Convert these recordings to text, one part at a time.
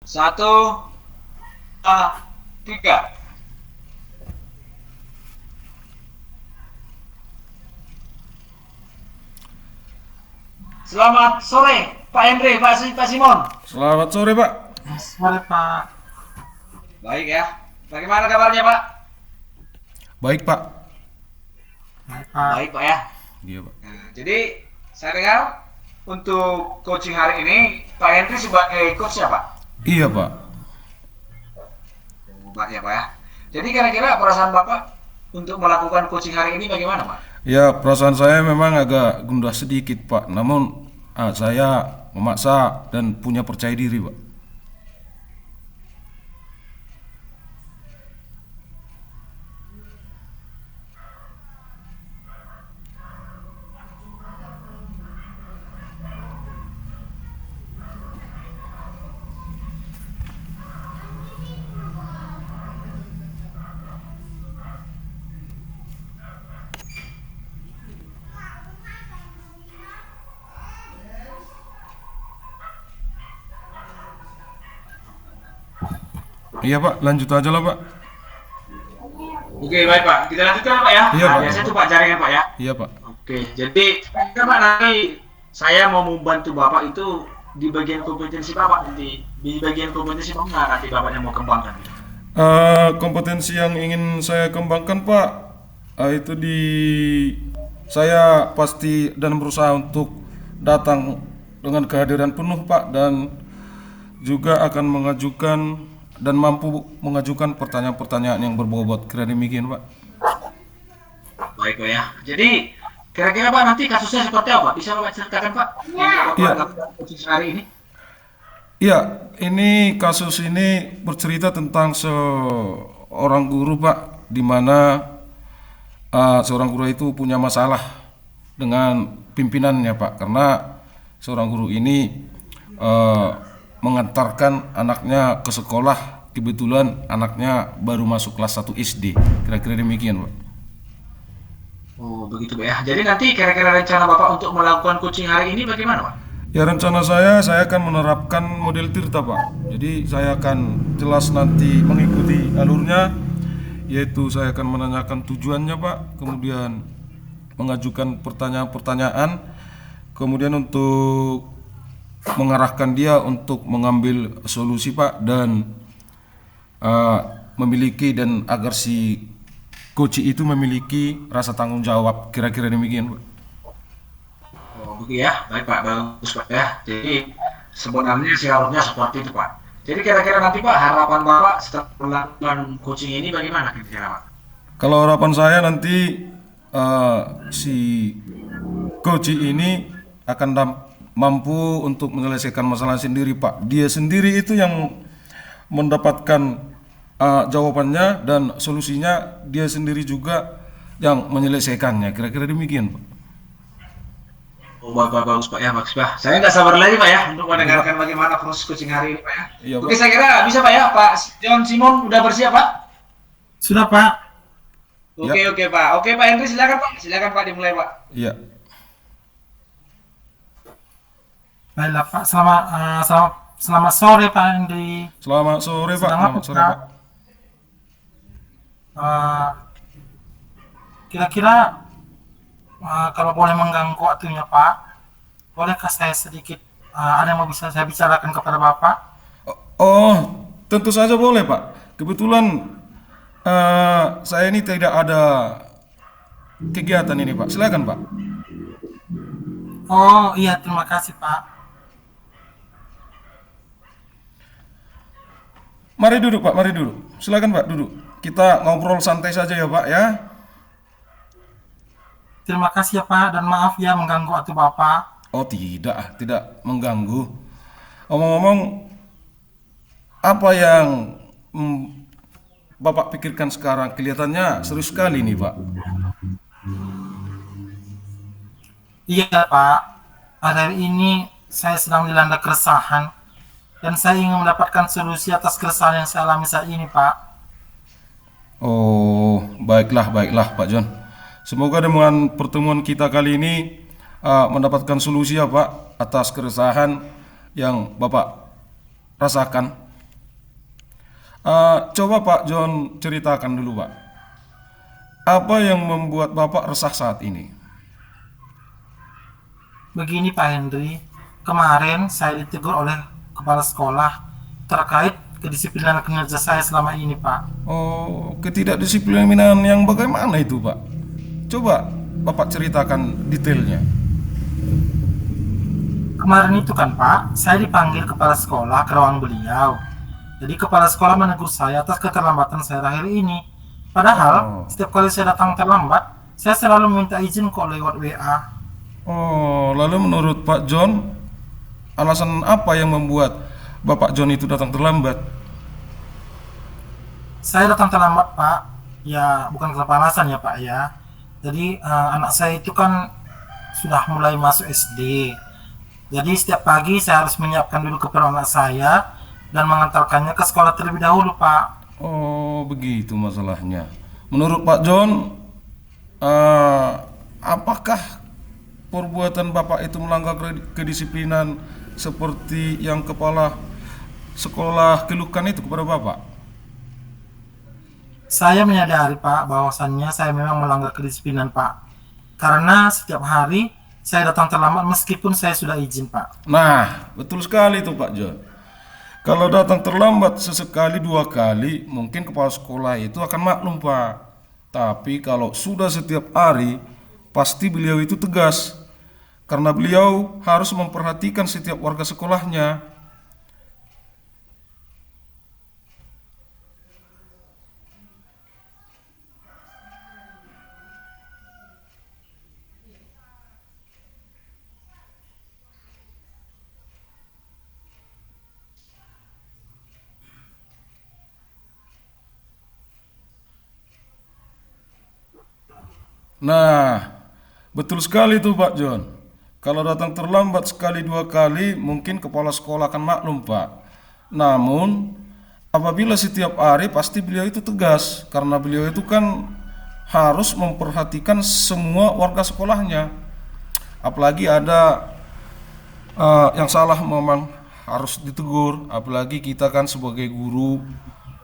Satu, tiga. Selamat sore, Pak Henry, Pak Simon. Selamat sore, Pak. Sore Pak. Baik ya. Bagaimana kabarnya, Pak? Baik, Pak. Baik Pak. Baik, Pak ya. Iya, Pak. Nah, jadi saya dengar untuk coaching hari ini Pak Henry sebagai coach ya, Pak? Iya, Pak. Pak ya, Pak ya. Jadi kira-kira perasaan Bapak untuk melakukan coaching hari ini bagaimana, Pak? Ya, perasaan saya memang agak gundah sedikit, Pak. Namun saya memaksa dan punya percaya diri, Pak. Iya, Pak. Lanjut aja lah, Pak. Oke, baik, Pak. Kita lanjutkan, Pak ya. Iya, Nah, Pak. biasanya itu Pak jaringan, Pak ya. Iya, Pak. Oke, jadi kan Pak nanti saya mau membantu Bapak itu di bagian kompetensi Bapak di bagian kompetensi Bapak nanti Bapaknya mau kembangkan. Kompetensi yang ingin saya kembangkan, Pak, itu saya pasti dan berusaha untuk datang dengan kehadiran penuh, Pak, dan juga akan mengajukan dan mampu mengajukan pertanyaan-pertanyaan yang berbobot. Kira demikian, Pak. Baik, Pak ya. Jadi kira-kira Pak nanti kasusnya seperti apa? Bisa Bapak ceritakan, Pak? Yang Bapak Iya. lakukan coaching hari ini? Iya, ini kasus ini bercerita tentang seorang guru, Pak, di mana seorang guru itu punya masalah dengan pimpinannya, Pak, karena seorang guru ini mengantarkan anaknya ke sekolah, kebetulan anaknya baru masuk kelas 1 SD. Kira-kira demikian, Pak. Oh, begitu, Pak ya. Jadi nanti kira-kira rencana Bapak untuk melakukan coaching hari ini bagaimana, Pak? Ya, rencana saya akan menerapkan model Tirta, Pak. Jadi saya akan jelas nanti mengikuti alurnya, yaitu saya akan menanyakan tujuannya, Pak, kemudian mengajukan pertanyaan-pertanyaan, kemudian untuk mengarahkan dia untuk mengambil solusi, Pak, dan memiliki dan agar si coach itu memiliki rasa tanggung jawab. Kira-kira demikian, Pak. Oh, begitu ya. Baik, Pak. Bagus, Pak ya. Jadi sebenarnya seharusnya seperti itu, Pak. Jadi kira-kira nanti, Pak, harapan Bapak setelah melakukan coaching ini bagaimana kira-kira, Pak? Kalau harapan saya nanti si coach ini akan mampu untuk menyelesaikan masalah sendiri, Pak. Dia sendiri itu yang mendapatkan jawabannya dan solusinya, dia sendiri juga yang menyelesaikannya. Kira-kira demikian, Pak. Oh, bagus, Pak ya, bagus, Pak. Saya nggak sabar lagi, Pak ya, untuk mendengarkan bagaimana proses coaching hari ini, Pak ya. Iya, Pak. Oke, saya kira bisa, Pak ya. Pak John Simon udah bersiap, Pak? Sudah Pak. Oke, Pak. Oke, Pak Henry, silakan, Pak. Silakan, Pak, dimulai, Pak. Iya. Baiklah Pak. Selamat sore Pak Andi. Selamat sore, Pak. Sedang apa, Selamat sore, Pak? Pak. Kira-kira kalau boleh mengganggu waktunya Pak, bolehkah saya sedikit ada yang mau bisa saya bicarakan kepada Bapak? Oh, tentu saja boleh, Pak. Kebetulan saya ini tidak ada kegiatan ini, Pak. Silakan, Pak. Oh iya, terima kasih Pak. Mari duduk, Pak. Mari duduk. Silakan, Pak, duduk. Kita ngobrol santai saja ya, Pak, ya. Terima kasih ya Pak, dan maaf ya mengganggu waktu Bapak. Oh, tidak mengganggu. Omong-omong, apa yang Bapak pikirkan sekarang? Kelihatannya serius sekali nih, Pak. Iya Pak, hari ini saya sedang dilanda keresahan dan saya ingin mendapatkan solusi atas keresahan yang saya alami saat ini Pak. Oh, baiklah, Pak John. Semoga dengan pertemuan kita kali ini mendapatkan solusi ya, Pak, atas keresahan yang Bapak rasakan. Coba Pak John ceritakan dulu Pak, apa yang membuat Bapak resah saat ini? Begini Pak Henry, kemarin saya ditegur oleh kepala sekolah terkait kedisiplinan kinerja saya selama ini Pak. Oh, ketidakdisiplinan yang bagaimana itu Pak? Coba Bapak ceritakan detailnya. Kemarin itu kan Pak, saya dipanggil kepala sekolah ke ruang beliau. Jadi kepala sekolah menegur saya atas keterlambatan saya akhir ini. Padahal Oh. setiap kali saya datang terlambat, saya selalu minta izin kok lewat WA. Oh, lalu menurut Pak John, alasan apa yang membuat Bapak John itu datang terlambat? Saya datang terlambat Pak, ya bukan kepanasan ya Pak ya. Jadi anak saya itu kan sudah mulai masuk SD. Jadi setiap pagi saya harus menyiapkan dulu keperluan anak saya dan mengantarkannya ke sekolah terlebih dahulu Pak. Oh, begitu masalahnya. Menurut Pak John, eh, apakah perbuatan Bapak itu melanggar kedisiplinan seperti yang kepala sekolah keluhkan itu kepada Bapak? Saya menyadari Pak bahwasannya saya memang melanggar kedisiplinan Pak. Karena setiap hari saya datang terlambat meskipun saya sudah izin Pak. Nah, betul sekali itu Pak John. Kalau datang terlambat sesekali dua kali, mungkin kepala sekolah itu akan maklum Pak. Tapi kalau sudah setiap hari, pasti beliau itu tegas. Karena beliau harus memperhatikan setiap warga sekolahnya. Nah, betul sekali tuh Pak John. Kalau datang terlambat sekali dua kali, mungkin kepala sekolah akan maklum Pak. Namun, apabila setiap hari pasti beliau itu tegas, karena beliau itu kan harus memperhatikan semua warga sekolahnya. Apalagi ada yang salah memang harus ditegur. Apalagi kita kan sebagai guru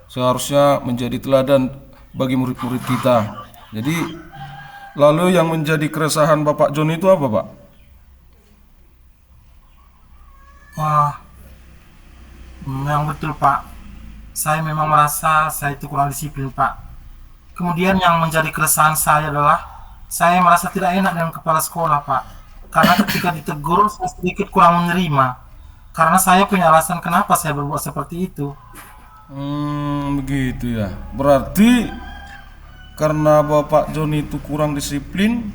seharusnya menjadi teladan bagi murid-murid kita. Jadi, lalu yang menjadi keresahan Bapak John itu apa, Pak? Wah, memang betul Pak. Saya memang merasa saya itu kurang disiplin Pak. Kemudian yang menjadi keresahan saya adalah saya merasa tidak enak dengan kepala sekolah Pak. Karena ketika ditegur saya sedikit kurang menerima. Karena saya punya alasan kenapa saya berbuat seperti itu. Begitu ya. Berarti karena Bapak John itu kurang disiplin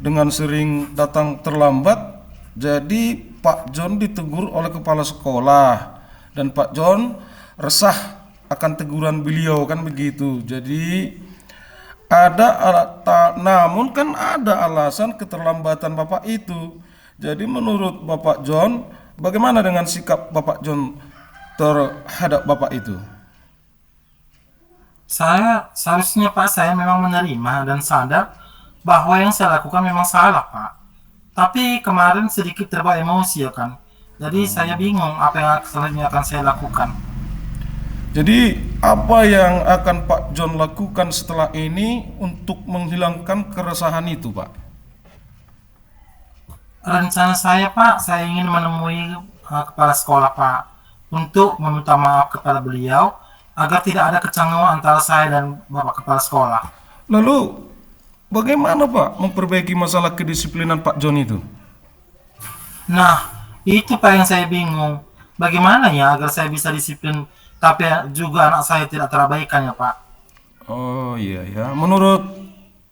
dengan sering datang terlambat, jadi Pak John ditegur oleh kepala sekolah dan Pak John resah akan teguran beliau kan begitu. Jadi namun kan ada alasan keterlambatan Bapak itu. Jadi menurut Bapak John, bagaimana dengan sikap Bapak John terhadap Bapak itu? Saya seharusnya Pak saya memang menerima dan sadar bahwa yang saya lakukan memang salah Pak. Tapi kemarin sedikit terbawa emosi ya kan. Jadi saya bingung apa yang selanjutnya akan saya lakukan. Jadi apa yang akan Pak John lakukan setelah ini untuk menghilangkan keresahan itu, Pak? Rencana saya Pak, saya ingin menemui kepala sekolah Pak untuk meminta maaf kepada beliau agar tidak ada kecanggungan antara saya dan Bapak kepala sekolah. Lalu bagaimana Pak memperbaiki masalah kedisiplinan Pak John itu? Nah, itu Pak yang saya bingung. Bagaimana ya agar saya bisa disiplin tapi juga anak saya tidak terabaikan ya Pak? Oh iya ya. Menurut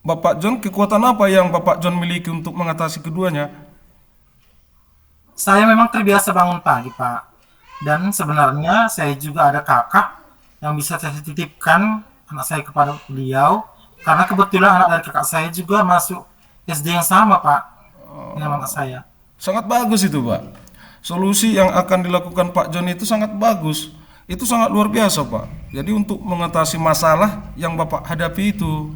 Bapak John, kekuatan apa yang Bapak John miliki untuk mengatasi keduanya? Saya memang terbiasa bangun pagi Pak. Dan sebenarnya saya juga ada kakak yang bisa saya titipkan anak saya kepada beliau. Karena kebetulan anak dari kakak saya juga masuk SD yang sama Pak dengan anak saya. Sangat bagus itu, Pak. Solusi yang akan dilakukan Pak John itu sangat bagus. Itu sangat luar biasa, Pak. Jadi untuk mengatasi masalah yang Bapak hadapi itu.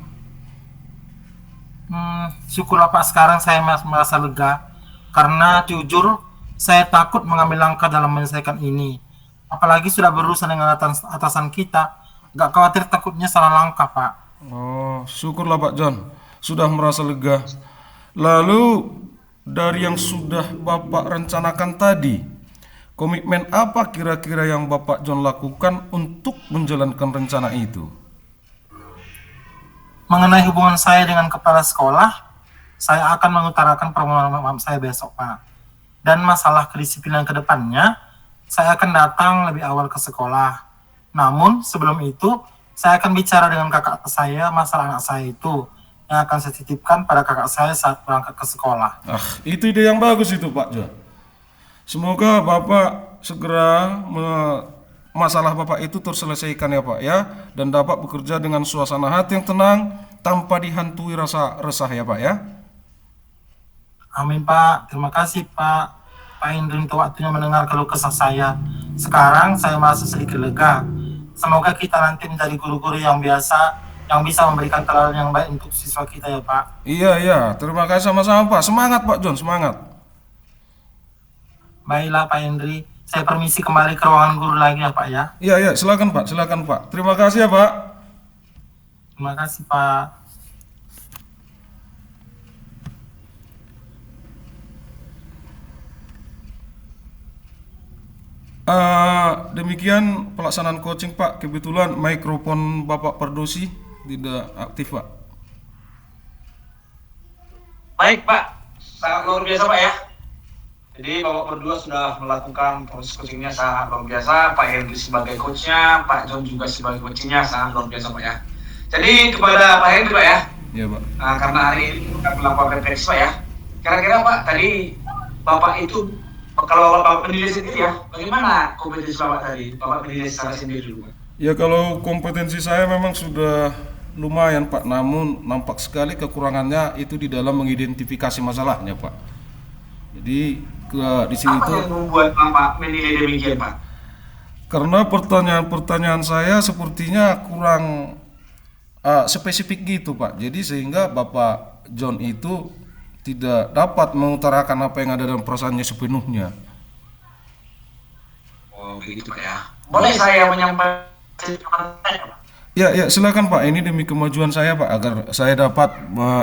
Syukurlah Pak sekarang saya merasa lega. Karena jujur saya takut mengambil langkah dalam menyelesaikan ini. apalagi sudah berurusan dengan atasan kita, nggak khawatir takutnya salah langkah Pak. Oh, syukurlah Pak John, sudah merasa lega. Lalu dari yang sudah Bapak rencanakan tadi, komitmen apa kira-kira yang Bapak John lakukan untuk menjalankan rencana itu? Mengenai hubungan saya dengan kepala sekolah, saya akan mengutarakan permohonan maaf saya besok Pak. Dan masalah kedisiplinan ke depannya, saya akan datang lebih awal ke sekolah. Namun sebelum itu, saya akan bicara dengan kakak saya masalah anak saya itu yang akan saya titipkan pada kakak saya saat berangkat ke sekolah. Ah, itu ide yang bagus itu Pak John. Semoga Bapak segera masalah Bapak itu terselesaikan ya Pak ya, dan dapat bekerja dengan suasana hati yang tenang tanpa dihantui rasa resah ya Pak ya. Amin Pak, terima kasih Pak. Pak Indri untuk waktunya mendengar keluh kesah saya. Sekarang saya merasa sedikit lega. Semoga kita nanti menjadi guru-guru yang biasa, yang bisa memberikan teladan yang baik untuk siswa kita ya Pak. Iya iya, terima kasih sama-sama Pak. Semangat Pak John, semangat. Baiklah Pak Indri, saya permisi kembali ke ruangan guru lagi ya Pak ya. Iya iya, silakan Pak, silakan Pak. Terima kasih ya Pak. Terima kasih Pak. Demikian pelaksanaan coaching Pak. Kebetulan mikrofon Bapak Pardosi tidak aktif Pak. Baik Pak, sangat luar biasa Pak ya. Jadi Bapak berdua sudah melakukan proses coachingnya sangat luar biasa. Pak Henry sebagai coachnya, Pak John juga sebagai coachingnya sangat luar biasa Pak ya. Jadi kepada Pak Henry Pak ya, Iya Pak. karena hari ini kita melakukan refleksi Pak ya. Kira-kira Pak tadi Bapak itu kalau Bapak menilai sendiri ya, bagaimana kompetensi Bapak tadi? Bapak menilai secara sendiri dulu Pak. Ya kalau kompetensi saya memang sudah lumayan Pak, namun nampak sekali kekurangannya itu di dalam mengidentifikasi masalahnya Pak. Jadi di sini Apa itu yang membuat Bapak menilai demikian Pak? karena pertanyaan-pertanyaan saya sepertinya kurang spesifik gitu Pak. Jadi sehingga Bapak John itu tidak dapat mengutarakan apa yang ada dalam perasaannya sepenuhnya. Oh begitu Pak ya. Boleh saya menyampaikan pertanyaan Pak? Ya, ya silakan Pak. Ini demi kemajuan saya Pak, agar saya dapat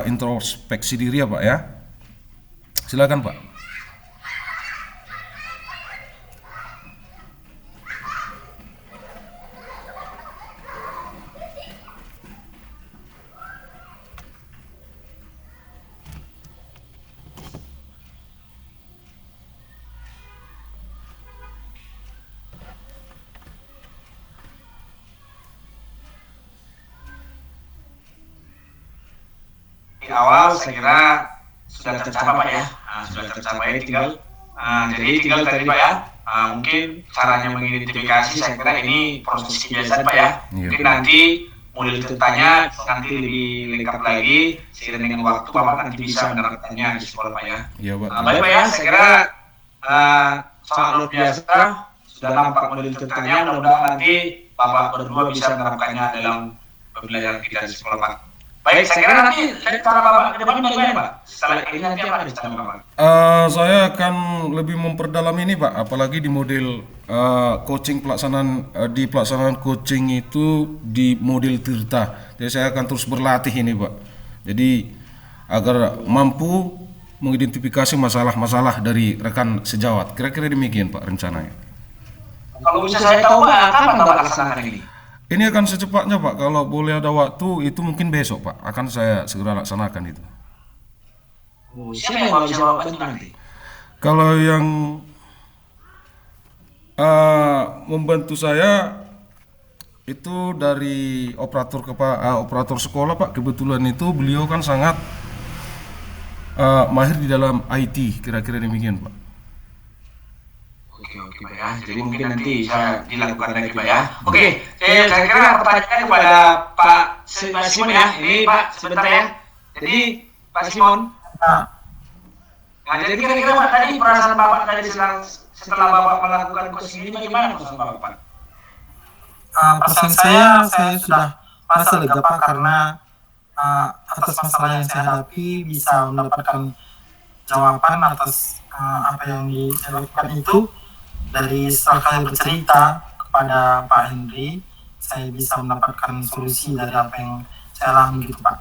introspeksi diri ya Pak ya. Silakan Pak. Di awal saya kira sudah tercapai Pak ya. Sudah tercapai jadi tinggal tadi Pak ya. Mungkin caranya mengidentifikasi saya kira ini proses kebiasaan Pak ya. Iya. Mungkin nanti model ceritanya nanti lebih lengkap lagi seiring dengan waktu Bapak nanti bisa menerapkannya di sekolah Pak ya. Iya Pak. Baik Pak ya, saya kira sangat luar biasa sudah nampak model ceritanya. Mudah-mudahan nanti Bapak berdua bisa menerapkannya dalam pembelajaran kita di sekolah Pak. Baik, saya kira nanti cara Bapak ke depan bagaimana Pak? Setelah ini nanti apa rencana Bapak? Saya akan lebih memperdalam ini Pak, apalagi di model coaching pelaksanaan di pelaksanaan coaching itu di model Tirta. Jadi saya akan terus berlatih ini Pak. Jadi agar mampu mengidentifikasi masalah-masalah dari rekan sejawat. Kira-kira demikian Pak rencananya. Kalau bisa saya tahu Pak, kapan Bapak laksanakan ini? Ini akan secepatnya Pak, kalau boleh ada waktu itu mungkin besok Pak, akan saya segera laksanakan itu. Siapa yang bisa Bapak bantu nanti? Kalau yang membantu saya itu dari operator sekolah Pak, kebetulan itu beliau kan sangat mahir di dalam IT, kira-kira demikian Pak. Oke Pak ya, jadi mungkin nanti bisa dilakukan lagi Pak ya. Oke, saya kira pertanyaan kepada Pak Simon ya. Ini Pak sebentar ya. Jadi Pak Simon, nah jadi kira-kira Pak tadi perasaan Bapak tadi setelah Bapak melakukan coaching ini bagaimana perasaan Bapak? Perasaan saya sudah merasa lega Pak, karena atas masalah yang saya hadapi bisa mendapatkan jawaban atas apa yang dilakukan itu. dari setelah saya bercerita kepada Pak Henry, saya bisa mendapatkan solusi dari apa yang saya alami gitu Pak.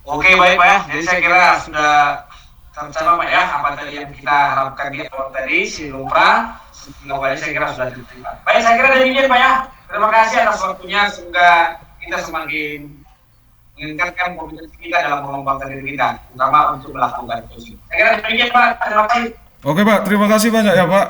Oke, baik Pak ya. Jadi saya kira sudah sama-sama Pak ya, apa tadi yang kita harapkan di awal tadi, si lumrah, sebenarnya saya kira sudah diterima. Baik, saya kira demikian Pak ya. Terima kasih atas waktunya, semoga kita semakin meningkatkan komitmen kita dalam mengembangkan diri kita, terutama untuk melakukan itu. Saya kira demikian Pak, terima kasih. Oke Pak, terima kasih banyak ya Pak.